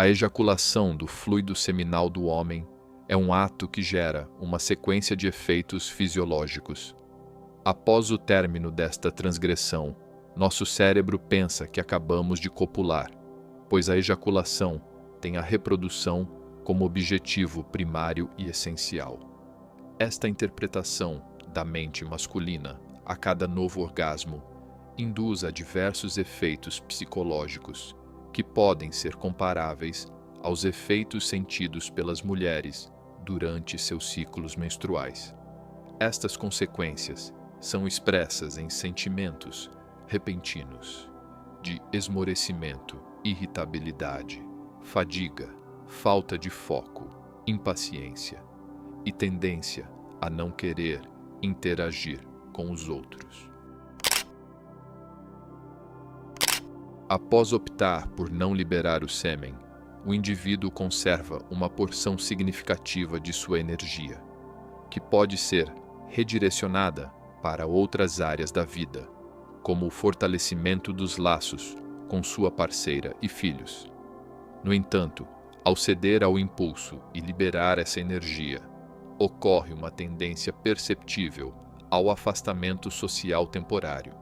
A ejaculação do fluido seminal do homem é um ato que gera uma sequência de efeitos fisiológicos. Após o término desta transgressão, nosso cérebro pensa que acabamos de copular, pois a ejaculação tem a reprodução como objetivo primário e essencial. Esta interpretação da mente masculina a cada novo orgasmo induz a diversos efeitos psicológicos que podem ser comparáveis aos efeitos sentidos pelas mulheres durante seus ciclos menstruais. Estas consequências são expressas em sentimentos repentinos de esmorecimento, irritabilidade, fadiga, falta de foco, impaciência e tendência a não querer interagir com os outros. Após optar por não liberar o sêmen, o indivíduo conserva uma porção significativa de sua energia, que pode ser redirecionada para outras áreas da vida, como o fortalecimento dos laços com sua parceira e filhos. No entanto, ao ceder ao impulso e liberar essa energia, ocorre uma tendência perceptível ao afastamento social temporário.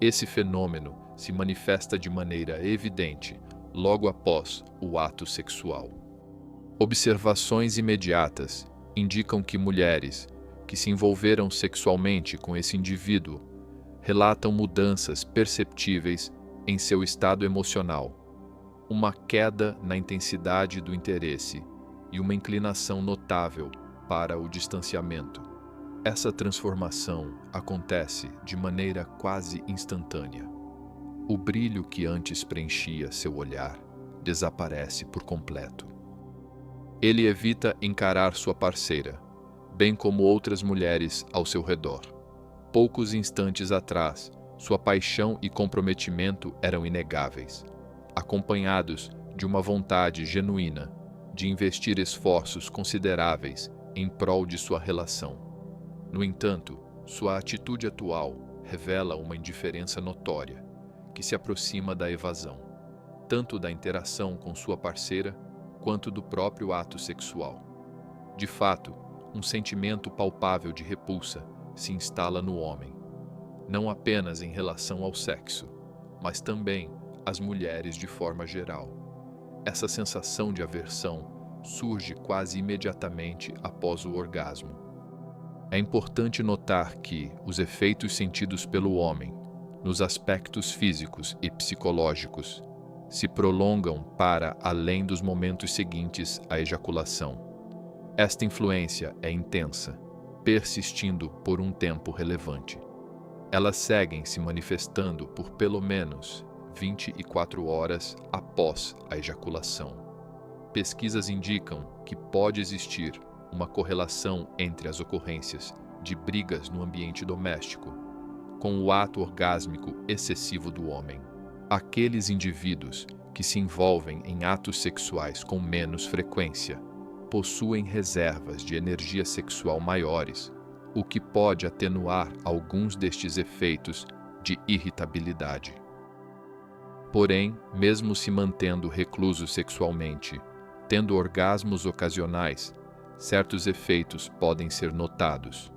Esse fenômeno se manifesta de maneira evidente logo após o ato sexual. Observações imediatas indicam que mulheres que se envolveram sexualmente com esse indivíduo relatam mudanças perceptíveis em seu estado emocional, uma queda na intensidade do interesse e uma inclinação notável para o distanciamento. Essa transformação acontece de maneira quase instantânea. O brilho que antes preenchia seu olhar desaparece por completo. Ele evita encarar sua parceira, bem como outras mulheres ao seu redor. Poucos instantes atrás, sua paixão e comprometimento eram inegáveis, acompanhados de uma vontade genuína de investir esforços consideráveis em prol de sua relação. No entanto, sua atitude atual revela uma indiferença notória, que se aproxima da evasão, tanto da interação com sua parceira quanto do próprio ato sexual. De fato, um sentimento palpável de repulsa se instala no homem, não apenas em relação ao sexo, mas também às mulheres de forma geral. Essa sensação de aversão surge quase imediatamente após o orgasmo. É importante notar que os efeitos sentidos pelo homem, nos aspectos físicos e psicológicos, se prolongam para além dos momentos seguintes à ejaculação. Esta influência é intensa, persistindo por um tempo relevante. Elas seguem se manifestando por pelo menos 24 horas após a ejaculação. Pesquisas indicam que pode existir uma correlação entre as ocorrências de brigas no ambiente doméstico com o ato orgásmico excessivo do homem. Aqueles indivíduos que se envolvem em atos sexuais com menos frequência possuem reservas de energia sexual maiores, o que pode atenuar alguns destes efeitos de irritabilidade. Porém, mesmo se mantendo recluso sexualmente, tendo orgasmos ocasionais, certos efeitos podem ser notados.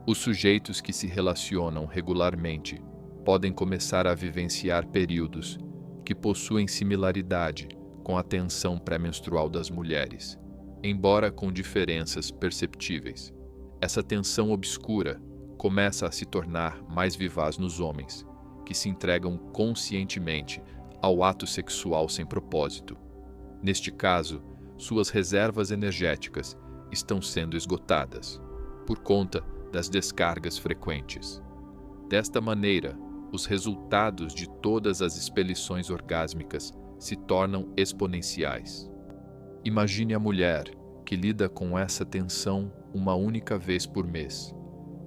Os sujeitos que se relacionam regularmente podem começar a vivenciar períodos que possuem similaridade com a tensão pré-menstrual das mulheres, embora com diferenças perceptíveis. Essa tensão obscura começa a se tornar mais vivaz nos homens, que se entregam conscientemente ao ato sexual sem propósito. Neste caso, suas reservas energéticas estão sendo esgotadas, por conta das descargas frequentes. Desta maneira, os resultados de todas as expelições orgásmicas se tornam exponenciais. Imagine a mulher que lida com essa tensão uma única vez por mês.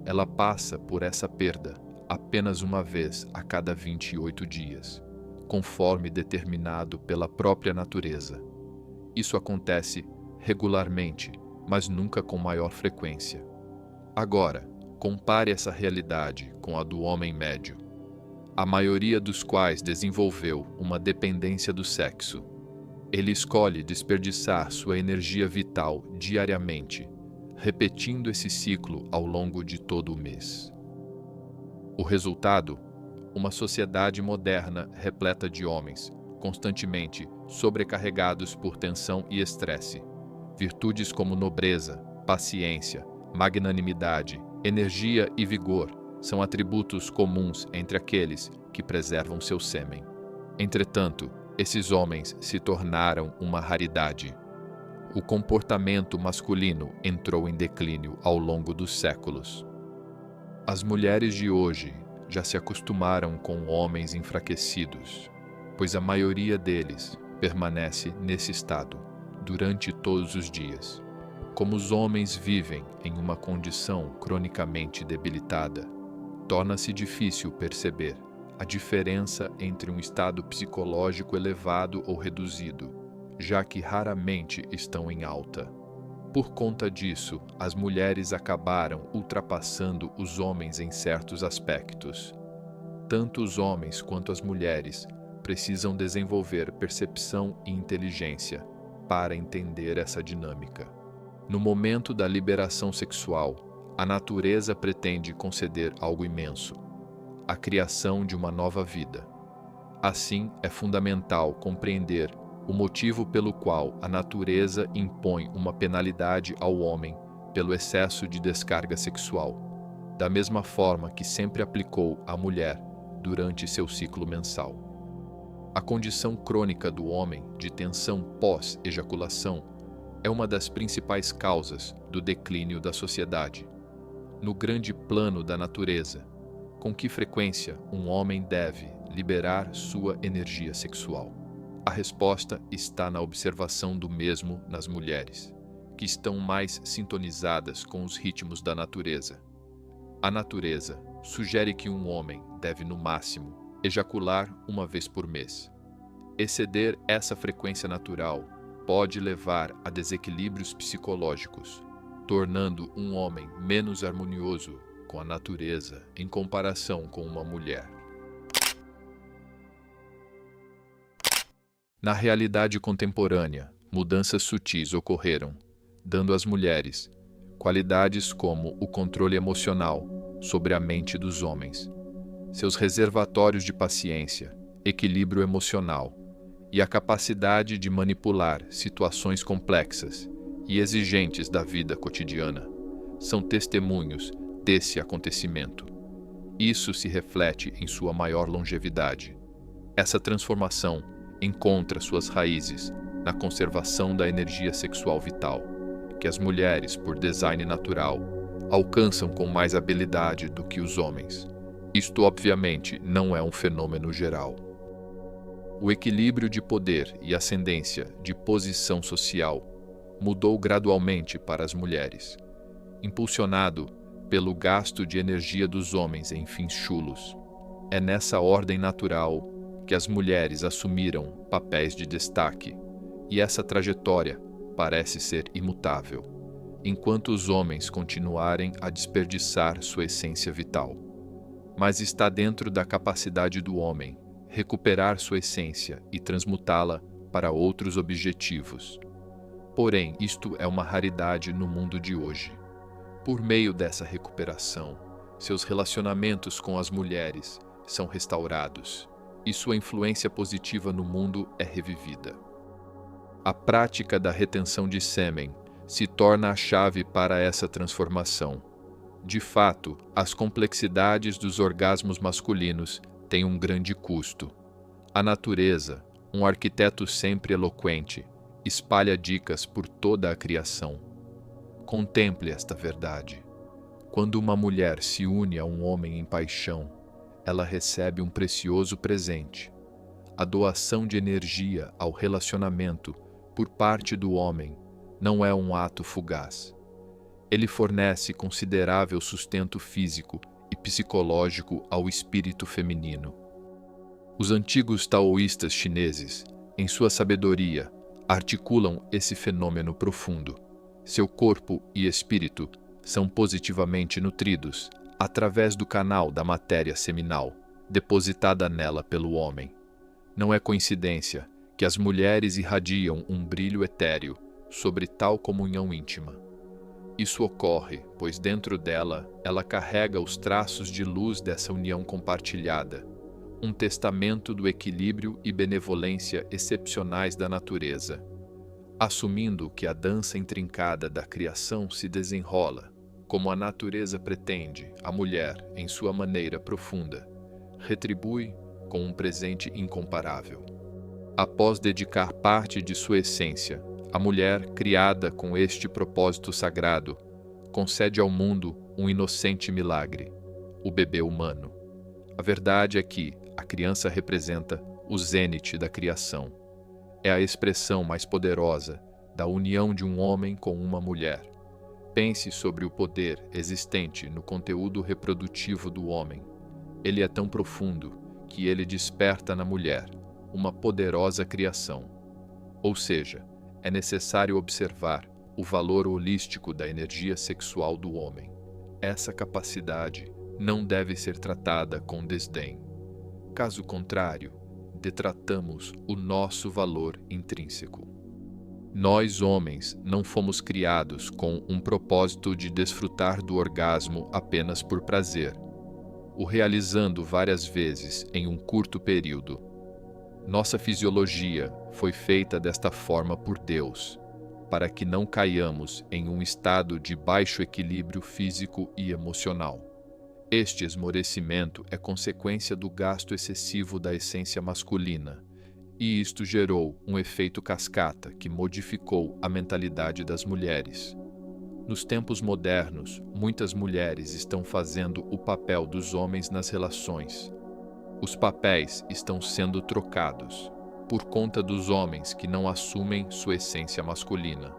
Ela passa por essa perda apenas uma vez a cada 28 dias, conforme determinado pela própria natureza. Isso acontece regularmente, mas nunca com maior frequência. Agora, compare essa realidade com a do homem médio, a maioria dos quais desenvolveu uma dependência do sexo. Ele escolhe desperdiçar sua energia vital diariamente, repetindo esse ciclo ao longo de todo o mês. O resultado? Uma sociedade moderna repleta de homens, constantemente sobrecarregados por tensão e estresse. Virtudes como nobreza, paciência, magnanimidade, energia e vigor são atributos comuns entre aqueles que preservam seu sêmen. Entretanto, esses homens se tornaram uma raridade. O comportamento masculino entrou em declínio ao longo dos séculos. As mulheres de hoje já se acostumaram com homens enfraquecidos, pois a maioria deles permanece nesse estado durante todos os dias. Como os homens vivem em uma condição cronicamente debilitada, torna-se difícil perceber a diferença entre um estado psicológico elevado ou reduzido, já que raramente estão em alta. Por conta disso, as mulheres acabaram ultrapassando os homens em certos aspectos. Tanto os homens quanto as mulheres precisam desenvolver percepção e inteligência para entender essa dinâmica. No momento da liberação sexual, a natureza pretende conceder algo imenso: a criação de uma nova vida. Assim, é fundamental compreender o motivo pelo qual a natureza impõe uma penalidade ao homem pelo excesso de descarga sexual, da mesma forma que sempre aplicou à mulher durante seu ciclo mensal. A condição crônica do homem de tensão pós-ejaculação é uma das principais causas do declínio da sociedade. No grande plano da natureza, com que frequência um homem deve liberar sua energia sexual? A resposta está na observação do mesmo nas mulheres, que estão mais sintonizadas com os ritmos da natureza. A natureza sugere que um homem deve, no máximo, ejacular uma vez por mês. Exceder essa frequência natural pode levar a desequilíbrios psicológicos, tornando um homem menos harmonioso com a natureza em comparação com uma mulher. Na realidade contemporânea, mudanças sutis ocorreram, dando às mulheres qualidades como o controle emocional sobre a mente dos homens, seus reservatórios de paciência, equilíbrio emocional e a capacidade de manipular situações complexas e exigentes da vida cotidiana, são testemunhos desse acontecimento. Isso se reflete em sua maior longevidade. Essa transformação encontra suas raízes na conservação da energia sexual vital, que as mulheres, por design natural, alcançam com mais habilidade do que os homens. Isto, obviamente, não é um fenômeno geral. O equilíbrio de poder e ascendência de posição social mudou gradualmente para as mulheres, impulsionado pelo gasto de energia dos homens em fins chulos. É nessa ordem natural que as mulheres assumiram papéis de destaque, e essa trajetória parece ser imutável, enquanto os homens continuarem a desperdiçar sua essência vital. Mas está dentro da capacidade do homem recuperar sua essência e transmutá-la para outros objetivos. Porém, isto é uma raridade no mundo de hoje. Por meio dessa recuperação, seus relacionamentos com as mulheres são restaurados e sua influência positiva no mundo é revivida. A prática da retenção de sêmen se torna a chave para essa transformação. De fato, as complexidades dos orgasmos masculinos têm um grande custo. A natureza, um arquiteto sempre eloquente, espalha dicas por toda a criação. Contemple esta verdade. Quando uma mulher se une a um homem em paixão, ela recebe um precioso presente. A doação de energia ao relacionamento por parte do homem não é um ato fugaz. Ele fornece considerável sustento físico e psicológico ao espírito feminino. Os antigos taoístas chineses, em sua sabedoria, articulam esse fenômeno profundo. Seu corpo e espírito são positivamente nutridos através do canal da matéria seminal, depositada nela pelo homem. Não é coincidência que as mulheres irradiam um brilho etéreo sobre tal comunhão íntima. Isso ocorre, pois dentro dela, ela carrega os traços de luz dessa união compartilhada, um testamento do equilíbrio e benevolência excepcionais da natureza, assumindo que a dança intrincada da criação se desenrola, como a natureza pretende, a mulher, em sua maneira profunda, retribui com um presente incomparável. Após dedicar parte de sua essência, a mulher, criada com este propósito sagrado, concede ao mundo um inocente milagre, o bebê humano. A verdade é que a criança representa o zênite da criação. É a expressão mais poderosa da união de um homem com uma mulher. Pense sobre o poder existente no conteúdo reprodutivo do homem. Ele é tão profundo que ele desperta na mulher uma poderosa criação. Ou seja, é necessário observar o valor holístico da energia sexual do homem. Essa capacidade não deve ser tratada com desdém. Caso contrário, detratamos o nosso valor intrínseco. Nós, homens, não fomos criados com um propósito de desfrutar do orgasmo apenas por prazer, o realizando várias vezes em um curto período. Nossa fisiologia foi feita desta forma por Deus, para que não caiamos em um estado de baixo equilíbrio físico e emocional. Este esmorecimento é consequência do gasto excessivo da essência masculina, e isto gerou um efeito cascata que modificou a mentalidade das mulheres. Nos tempos modernos, muitas mulheres estão fazendo o papel dos homens nas relações. Os papéis estão sendo trocados por conta dos homens que não assumem sua essência masculina.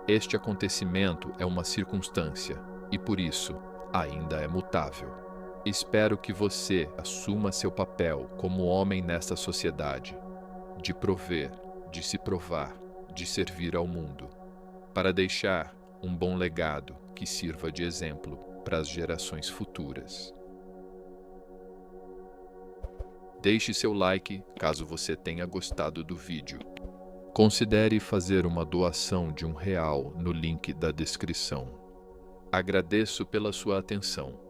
Este acontecimento é uma circunstância e, por isso, ainda é mutável. Espero que você assuma seu papel como homem nesta sociedade, de prover, de se provar, de servir ao mundo, para deixar um bom legado que sirva de exemplo para as gerações futuras. Deixe seu like caso você tenha gostado do vídeo. Considere fazer uma doação de R$1 no link da descrição. Agradeço pela sua atenção.